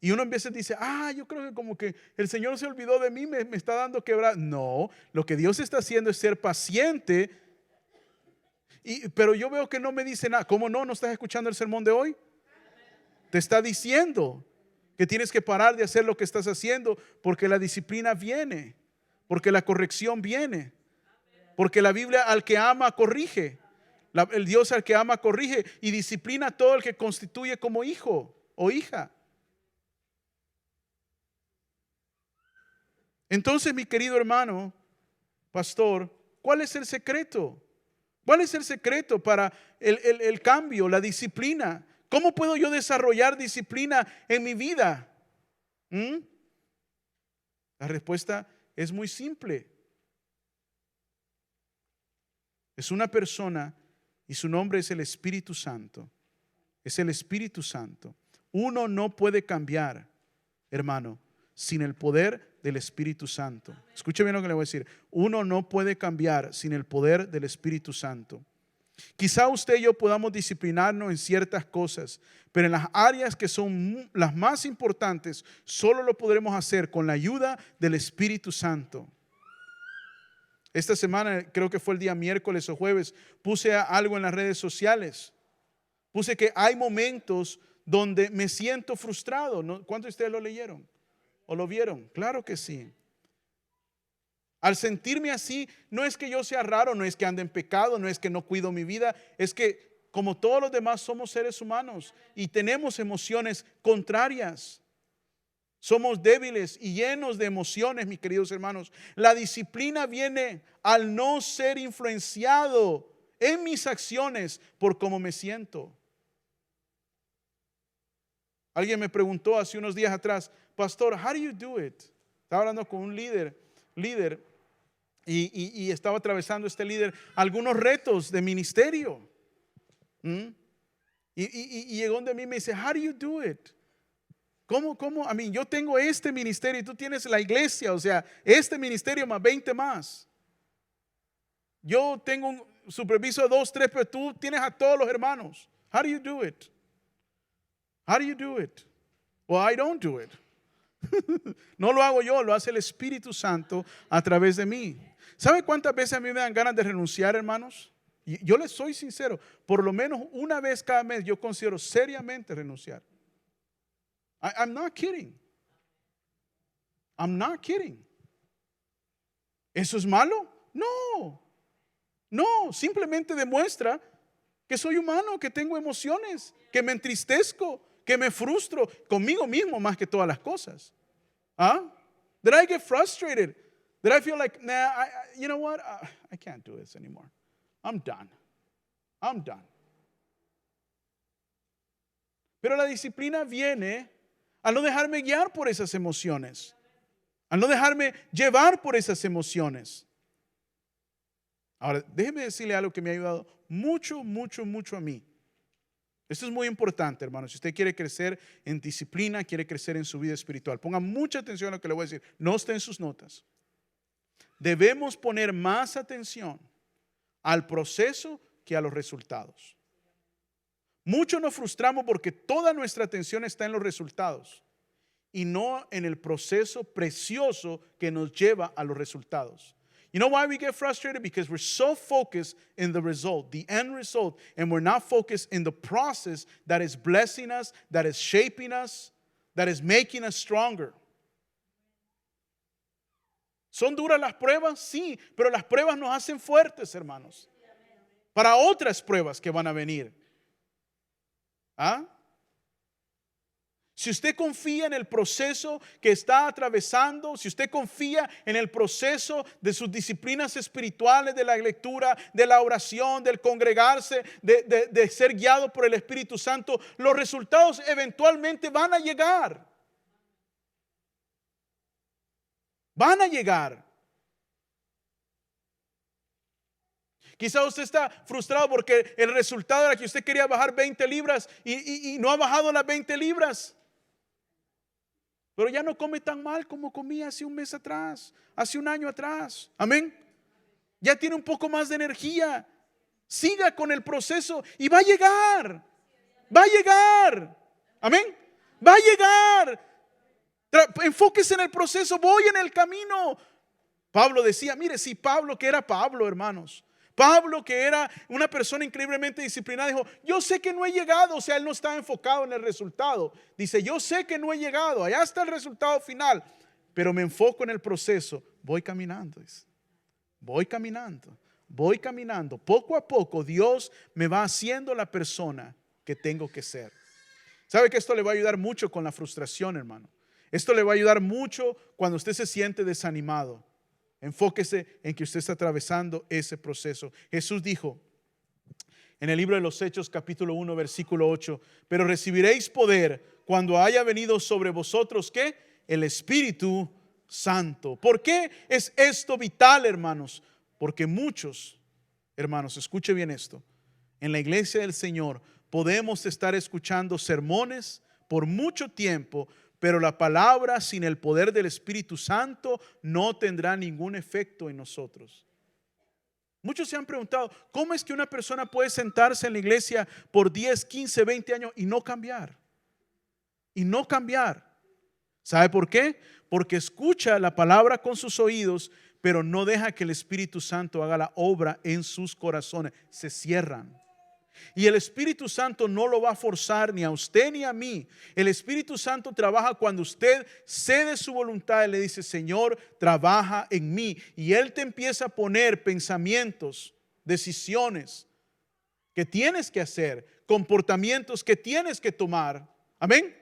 Y uno a veces dice, yo creo que como que el Señor se olvidó de mí, me está dando quebrar. No, lo que Dios está haciendo es ser paciente. Pero yo veo que no me dice nada. ¿Cómo no? ¿No estás escuchando el sermón de hoy? Te está diciendo que tienes que parar de hacer lo que estás haciendo, porque la disciplina viene, porque la corrección viene, porque la Biblia al que ama corrige, el Dios al que ama corrige y disciplina a todo el que constituye como hijo o hija. Entonces, mi querido hermano, pastor, ¿cuál es el secreto? ¿Cuál es el secreto para el cambio, la disciplina? ¿Cómo puedo yo desarrollar disciplina en mi vida? La respuesta es muy simple. Es una persona y su nombre es el Espíritu Santo. Es el Espíritu Santo. Uno no puede cambiar, hermano, sin el poder del Espíritu Santo. Escuche bien lo que le voy a decir. Uno no puede cambiar sin el poder del Espíritu Santo. Quizá usted y yo podamos disciplinarnos en ciertas cosas, pero en las áreas que son las más importantes, solo lo podremos hacer con la ayuda del Espíritu Santo. Esta semana, creo que fue el día miércoles o jueves, puse algo en las redes sociales. Puse que hay momentos donde me siento frustrado. ¿Cuántos de ustedes lo leyeron o lo vieron? Claro que sí. Al sentirme así, no es que yo sea raro, no es que ande en pecado, no es que no cuido mi vida, es que como todos los demás somos seres humanos y tenemos emociones contrarias. Somos débiles y llenos de emociones, mis queridos hermanos. La disciplina viene al no ser influenciado en mis acciones por cómo me siento. Alguien me preguntó hace unos días atrás, pastor, how do you do it? Estaba hablando con un líder y estaba atravesando este líder algunos retos de ministerio. Y llegó donde mí y me dice, how do you do it? ¿Cómo? Yo tengo este ministerio y tú tienes la iglesia, o sea, este ministerio más 20 más. Yo tengo un superviso de 2, 3, pero tú tienes a todos los hermanos. How do you do it? How do you do it? Well, I don't do it. No lo hago yo, lo hace el Espíritu Santo a través de mí. ¿Sabe cuántas veces a mí me dan ganas de renunciar, hermanos? Y yo les soy sincero, por lo menos una vez cada mes yo considero seriamente renunciar. I'm not kidding. I'm not kidding. ¿Eso es malo? No, simplemente demuestra que soy humano, que tengo emociones, que me entristezco, que me frustro conmigo mismo más que todas las cosas. Did I get frustrated? Did I feel like, you know what? I can't do this anymore. I'm done. Pero la disciplina viene al no dejarme guiar por esas emociones, al no dejarme llevar por esas emociones. Ahora, déjeme decirle algo que me ha ayudado mucho a mí. Esto es muy importante, hermano. Si usted quiere crecer en disciplina, quiere crecer en su vida espiritual, ponga mucha atención a lo que le voy a decir. No esté en sus notas. Debemos poner más atención al proceso que a los resultados. Muchos nos frustramos porque toda nuestra atención está en los resultados y no en el proceso precioso que nos lleva a los resultados. You know why we get frustrated? Because we're so focused in the result, the end result, and we're not focused in the process that is blessing us, that is shaping us, that is making us stronger. ¿Son duras las pruebas? Sí, pero las pruebas nos hacen fuertes, hermanos, para otras pruebas que van a venir. Si usted confía en el proceso que está atravesando, si usted confía en el proceso de sus disciplinas espirituales, de la lectura, de la oración, del congregarse, de ser guiado por el Espíritu Santo, los resultados eventualmente van a llegar. Van a llegar. Quizá usted está frustrado porque el resultado era que usted quería bajar 20 libras y no ha bajado las 20 libras. Pero ya no come tan mal como comía hace un mes atrás, hace un año atrás. Amén. Ya tiene un poco más de energía. Siga con el proceso y va a llegar. Va a llegar. Amén. Va a llegar. Enfóquese en el proceso. Voy en el camino. Pablo decía, mire, si Pablo, que era Pablo, hermanos, Pablo, que era una persona increíblemente disciplinada, dijo, yo sé que no he llegado. O sea, él no estaba enfocado en el resultado. Dice, yo sé que no he llegado, allá está el resultado final, pero me enfoco en el proceso. Voy caminando, dice. Voy caminando. Poco a poco Dios me va haciendo la persona que tengo que ser. ¿Sabe que esto le va a ayudar mucho con la frustración, hermano? Esto le va a ayudar mucho cuando usted se siente desanimado. Enfóquese en que usted está atravesando ese proceso. Jesús dijo En el libro de los Hechos, capítulo 1, versículo 8. Pero recibiréis poder cuando haya venido sobre vosotros, ¿qué? El Espíritu Santo. ¿Por qué es esto vital, hermanos? Porque muchos, hermanos, escuche bien esto. En la iglesia del Señor podemos estar escuchando sermones por mucho tiempo, pero la palabra sin el poder del Espíritu Santo no tendrá ningún efecto en nosotros. Muchos se han preguntado, ¿cómo es que una persona puede sentarse en la iglesia por 10, 15, 20 años y no cambiar? Y no cambiar. ¿Sabe por qué? Porque escucha la palabra con sus oídos, pero no deja que el Espíritu Santo haga la obra en sus corazones. Se cierran. Y el Espíritu Santo no lo va a forzar ni a usted ni a mí. El Espíritu Santo trabaja cuando usted cede su voluntad y le dice, Señor, trabaja en mí. Y Él te empieza a poner pensamientos, decisiones que tienes que hacer, comportamientos que tienes que tomar. Amén.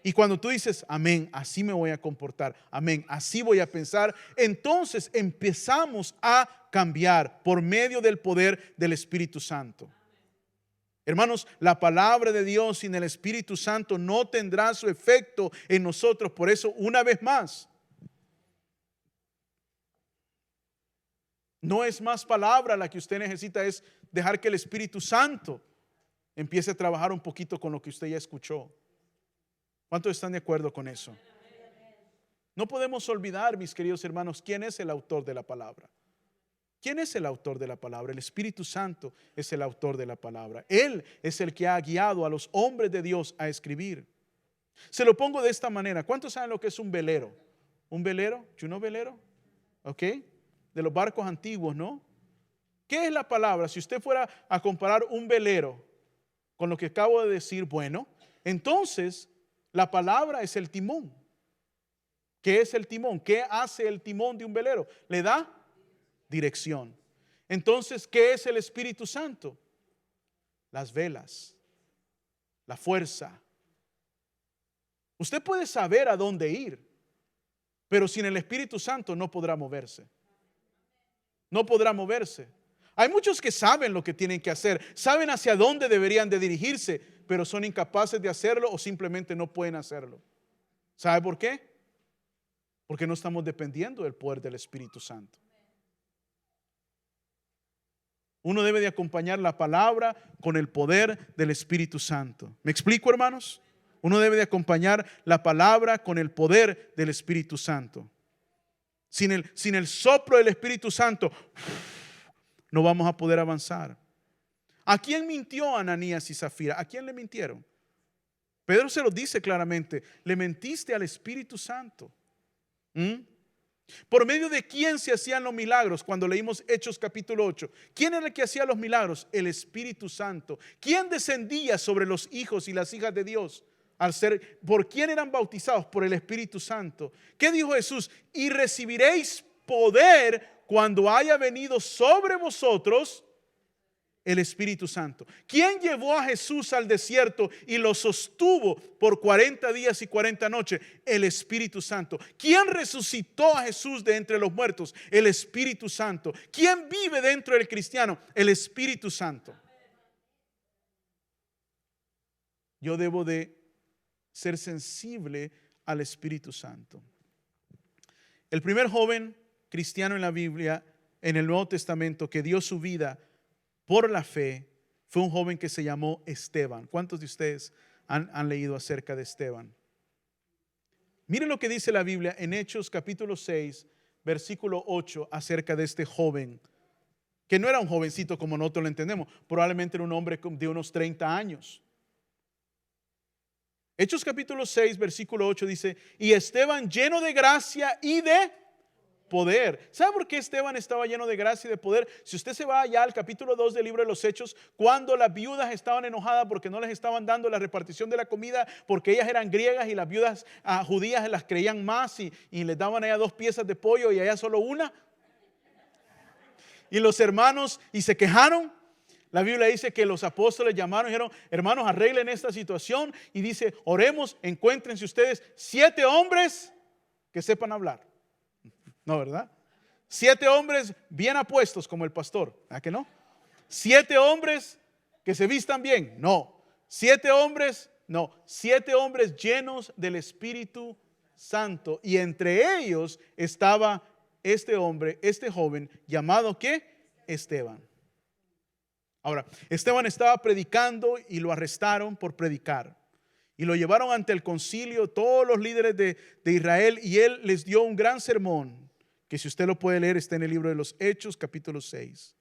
Y cuando tú dices, amén, así me voy a comportar, amén, así voy a pensar, entonces empezamos a cambiar por medio del poder del Espíritu Santo. Hermanos, la palabra de Dios sin el Espíritu Santo no tendrá su efecto en nosotros. Por eso, una vez más, no es más palabra la que usted necesita, es dejar que el Espíritu Santo empiece a trabajar un poquito con lo que usted ya escuchó. ¿Cuántos están de acuerdo con eso? No podemos olvidar, mis queridos hermanos, quién es el autor de la palabra. ¿Quién es el autor de la palabra? El Espíritu Santo es el autor de la palabra. Él es el que ha guiado a los hombres de Dios a escribir. Se lo pongo de esta manera. ¿Cuántos saben lo que es un velero? ¿Un velero? ¿You know velero? ¿Ok? De los barcos antiguos, ¿no? ¿Qué es la palabra? Si usted fuera a comparar un velero con lo que acabo de decir, bueno, entonces la palabra es el timón. ¿Qué es el timón? ¿Qué hace el timón de un velero? Le da dirección. Entonces, ¿qué es el Espíritu Santo? Las velas, la fuerza. Usted puede saber a dónde ir, pero sin el Espíritu Santo no podrá moverse. No podrá moverse. Hay muchos que saben lo que tienen que hacer, saben hacia dónde deberían de dirigirse, pero son incapaces de hacerlo o simplemente no pueden hacerlo. ¿Sabe por qué? Porque no estamos dependiendo del poder del Espíritu Santo. Uno debe de acompañar la palabra con el poder del Espíritu Santo. ¿Me explico, hermanos? Uno debe de acompañar la palabra con el poder del Espíritu Santo. Sin el soplo del Espíritu Santo, no vamos a poder avanzar. ¿A quién mintió Ananías y Zafira? ¿A quién le mintieron? Pedro se lo dice claramente, le mentiste al Espíritu Santo. ¿Por medio de quién se hacían los milagros? Cuando leímos Hechos capítulo 8, ¿quién era el que hacía los milagros? El Espíritu Santo. ¿Quién descendía sobre los hijos y las hijas de Dios? ¿Por quién eran bautizados? Por el Espíritu Santo. ¿Qué dijo Jesús? Y recibiréis poder cuando haya venido sobre vosotros el Espíritu Santo. ¿Quién llevó a Jesús al desierto y lo sostuvo por 40 días y 40 noches? El Espíritu Santo. ¿Quién resucitó a Jesús de entre los muertos? El Espíritu Santo. ¿Quién vive dentro del cristiano? El Espíritu Santo. Yo debo de ser sensible al Espíritu Santo. El primer joven cristiano en la Biblia, en el Nuevo Testamento, que dio su vida por la fe, fue un joven que se llamó Esteban. ¿Cuántos de ustedes han leído acerca de Esteban? Miren lo que dice la Biblia en Hechos capítulo 6, versículo 8, acerca de este joven, que no era un jovencito como nosotros lo entendemos, probablemente era un hombre de unos 30 años. Hechos capítulo 6, versículo 8 dice, y Esteban lleno de gracia y de poder. ¿Sabe por qué Esteban estaba lleno de gracia y de poder? Si usted se va allá al capítulo 2 del libro de los Hechos, cuando las viudas estaban enojadas porque no les estaban dando la repartición de la comida, porque ellas eran griegas y las viudas judías las creían más y les daban a ellas 2 piezas de pollo y a ella solo una. Y los hermanos, y se quejaron. La Biblia dice que los apóstoles llamaron y dijeron, hermanos, arreglen esta situación. Y dice, oremos, encuéntrense ustedes 7 hombres que sepan hablar. No, ¿verdad? 7 hombres bien apuestos como el pastor, ¿verdad que no? 7 hombres Que se vistan bien. No. 7 hombres. No. 7 hombres llenos del Espíritu Santo. Y entre ellos estaba este hombre, este joven, llamado ¿qué? Esteban. Ahora, Esteban estaba predicando y lo arrestaron por predicar. Y lo llevaron ante el concilio, todos los líderes de Israel, y él les dio un gran sermón, que si usted lo puede leer está en el libro de los Hechos, capítulo 6.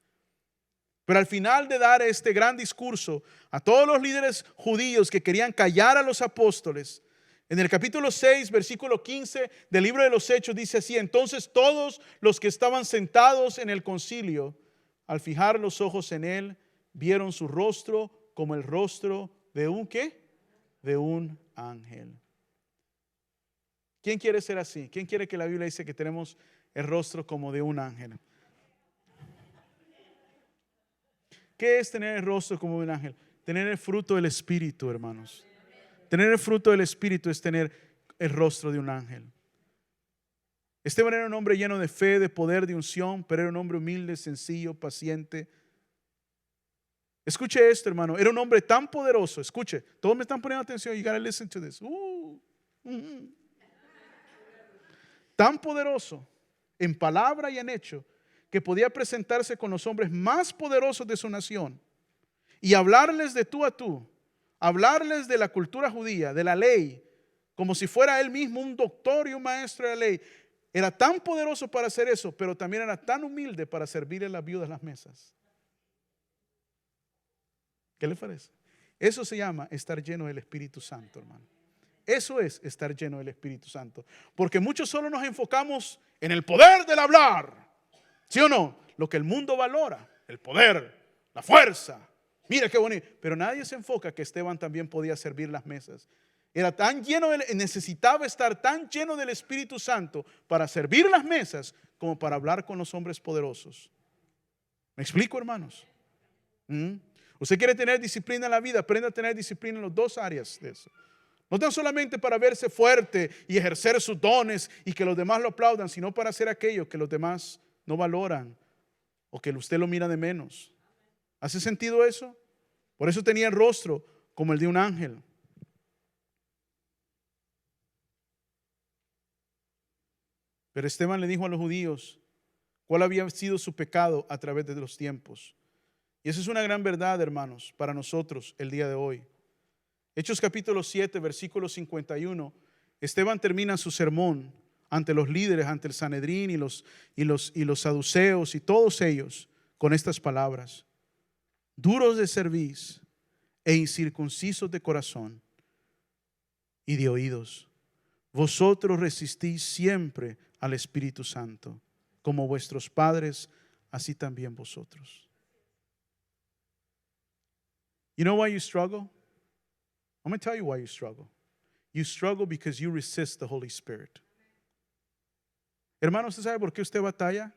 Pero al final de dar este gran discurso a todos los líderes judíos que querían callar a los apóstoles, en el capítulo 6, versículo 15 del libro de los Hechos dice así: entonces todos los que estaban sentados en el concilio, al fijar los ojos en él, vieron su rostro como el rostro de un ¿qué? De un ángel. ¿Quién quiere ser así? ¿Quién quiere que la Biblia dice que tenemos el rostro como de un ángel? ¿Qué es tener el rostro como de un ángel? Tener el fruto del Espíritu, hermanos. Tener el fruto del Espíritu es tener el rostro de un ángel. Esteban era un hombre lleno de fe, de poder, de unción, pero era un hombre humilde, sencillo, paciente. Escuche esto, hermano. Era un hombre tan poderoso. Escuche, todos me están poniendo atención. You gotta listen to this. Tan poderoso en palabra y en hecho que podía presentarse con los hombres más poderosos de su nación y hablarles de tú a tú, hablarles de la cultura judía, de la ley, como si fuera él mismo un doctor y un maestro de la ley. Era tan poderoso para hacer eso, pero también era tan humilde para servirle a las viudas las mesas. ¿Qué le parece? Eso se llama estar lleno del Espíritu Santo, hermano. Eso es estar lleno del Espíritu Santo. Porque muchos solo nos enfocamos en el poder del hablar. ¿Sí o no? Lo que el mundo valora, el poder, la fuerza. Mira qué bonito. Pero nadie se enfoca que Esteban también podía servir las mesas. Era tan lleno, necesitaba estar tan lleno del Espíritu Santo para servir las mesas como para hablar con los hombres poderosos. ¿Me explico, hermanos? Usted quiere tener disciplina en la vida, aprenda a tener disciplina en las 2 áreas de eso. No tan solamente para verse fuerte y ejercer sus dones y que los demás lo aplaudan, sino para hacer aquello que los demás no valoran o que usted lo mira de menos. ¿Hace sentido eso? Por eso tenía el rostro como el de un ángel. Pero Esteban le dijo a los judíos cuál había sido su pecado a través de los tiempos. Y esa es una gran verdad, hermanos, para nosotros el día de hoy. Hechos capítulo 7, versículo 51. Esteban termina su sermón ante los líderes, ante el Sanedrín y los saduceos y todos ellos con estas palabras: duros de cerviz e incircuncisos de corazón y de oídos, vosotros resistís siempre al Espíritu Santo, como vuestros padres, así también vosotros. You know why you struggle? I'm going to tell you why you struggle. You struggle because you resist the Holy Spirit. Hermano, ¿usted sabe por qué usted batalla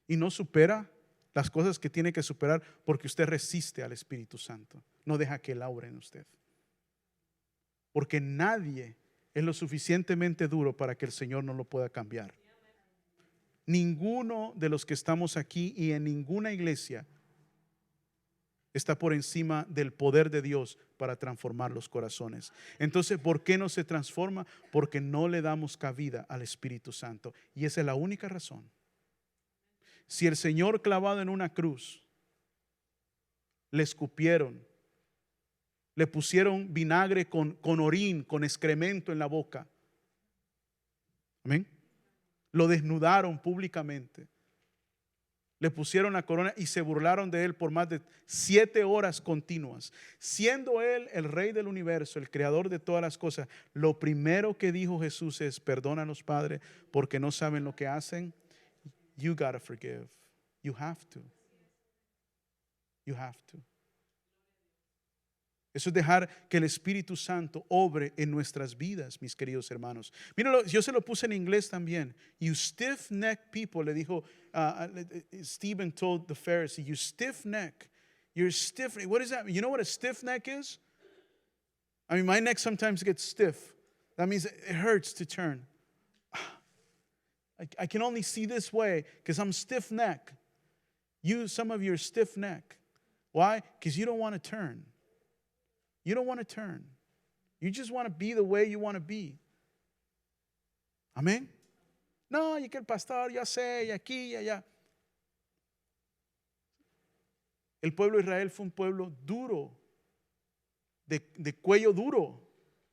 y no supera las cosas que tiene que superar? Porque usted resiste al Espíritu Santo. No deja que Él obre en usted. Porque nadie es lo suficientemente duro para que el Señor no lo pueda cambiar. Ninguno de los que estamos aquí y en ninguna iglesia está por encima del poder de Dios para transformar los corazones. Entonces, ¿por qué no se transforma? Porque no le damos cabida al Espíritu Santo. Y esa es la única razón. Si el Señor clavado en una cruz le escupieron, le pusieron vinagre con orín, con excremento en la boca, amén, lo desnudaron públicamente, le pusieron la corona y se burlaron de él por más de 7 horas continuas, siendo él el rey del universo, el creador de todas las cosas. Lo primero que dijo Jesús es: perdónalos, Padre, porque no saben lo que hacen. You gotta forgive. You have to. You have to. Eso es dejar que el Espíritu Santo obre en nuestras vidas, mis queridos hermanos. Míralo, yo se lo puse en inglés también. You stiff-necked people, le dijo Stephen told the Pharisee, you stiff-neck. You're stiff. What is that? You know what a stiff neck is? I mean, my neck sometimes gets stiff. That means it hurts to turn. I can only see this way because I'm stiff-necked. Some of you are stiff-necked. Why? Because you don't want to turn. You don't want to turn. You just want to be the way you want to be. Amén. No, y que el pastor, ya sé, y aquí, y allá. El pueblo de Israel fue un pueblo duro, de cuello duro.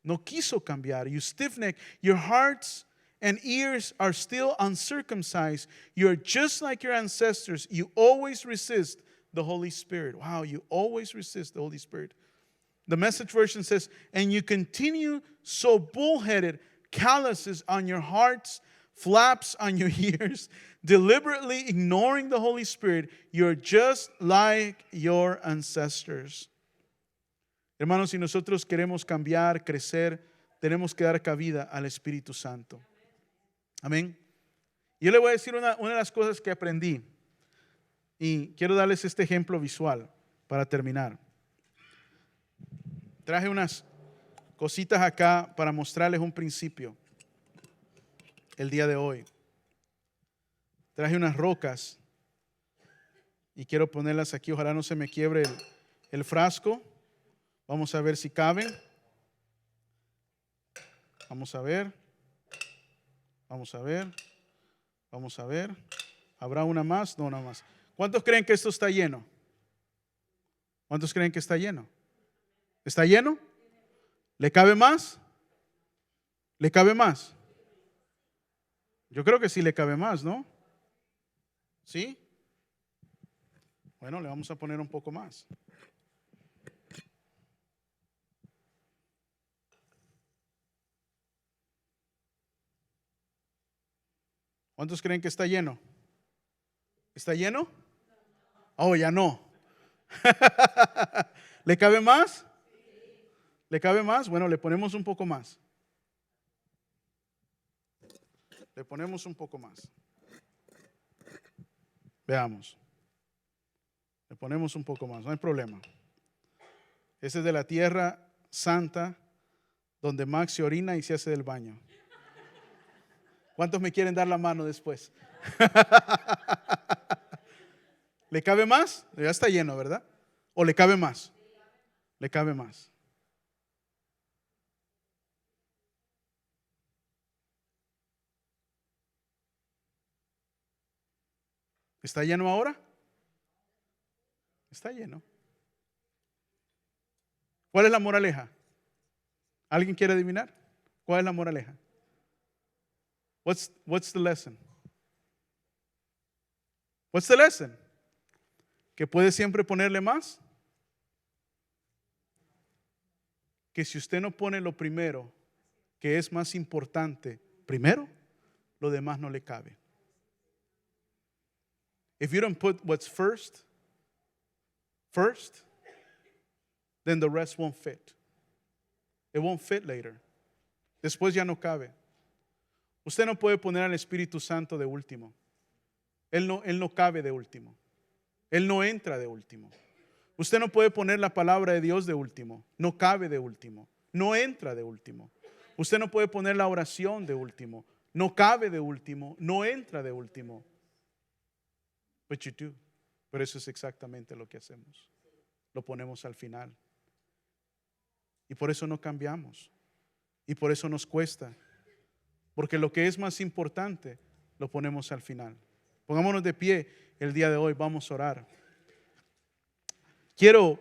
No quiso cambiar. You stiff-necked. Your hearts and ears are still uncircumcised. You are just like your ancestors. You always resist the Holy Spirit. Wow, you always resist the Holy Spirit. The Message version says, and you continue so bullheaded, calluses on your hearts, flaps on your ears, deliberately ignoring the Holy Spirit. You're just like your ancestors. Hermanos, si nosotros queremos cambiar, crecer, tenemos que dar cabida al Espíritu Santo. Amén. Yo le voy a decir una de las cosas que aprendí. Y quiero darles este ejemplo visual para terminar. Traje unas cositas acá para mostrarles un principio el día de hoy. Traje unas rocas y quiero ponerlas aquí. Ojalá no se me quiebre el frasco. Vamos a ver si caben. Vamos a ver. Vamos a ver. Vamos a ver. ¿Habrá una más? No, una más. ¿Cuántos creen que esto está lleno? ¿Cuántos creen que está lleno? ¿Está lleno? ¿Le cabe más? ¿Le cabe más? Yo creo que sí le cabe más, ¿no? ¿Sí? Bueno, le vamos a poner un poco más. ¿Cuántos creen que está lleno? ¿Está lleno? Oh, ya no. ¿Le cabe más? ¿Le cabe más? Bueno, le ponemos un poco más. Le ponemos un poco más. Veamos. Le ponemos un poco más, no hay problema. Ese es de la tierra santa, donde Max se orina y se hace del baño. ¿Cuántos me quieren dar la mano después? ¿Le cabe más? Ya está lleno, ¿verdad? ¿O le cabe más? Le cabe más. ¿Está lleno ahora? Está lleno. ¿Cuál es la moraleja? ¿Alguien quiere adivinar? ¿Cuál es la moraleja? What's the lesson? What's the lesson? ¿Que puede siempre ponerle más? Que si usted no pone lo primero, que es más importante, primero, lo demás no le cabe. If you don't put what's first, then the rest won't fit. It won't fit later. Después ya no cabe. Usted no puede poner al Espíritu Santo de último. Él no cabe de último. Él no entra de último. Usted no puede poner la palabra de Dios de último. No cabe de último. No entra de último. Usted no puede poner la oración de último. No cabe de último. No entra de último. But you do. Pero eso es exactamente lo que hacemos. Lo ponemos al final. Y por eso no cambiamos. Y por eso nos cuesta. Porque lo que es más importante lo ponemos al final. Pongámonos de pie el día de hoy. Vamos a orar. Quiero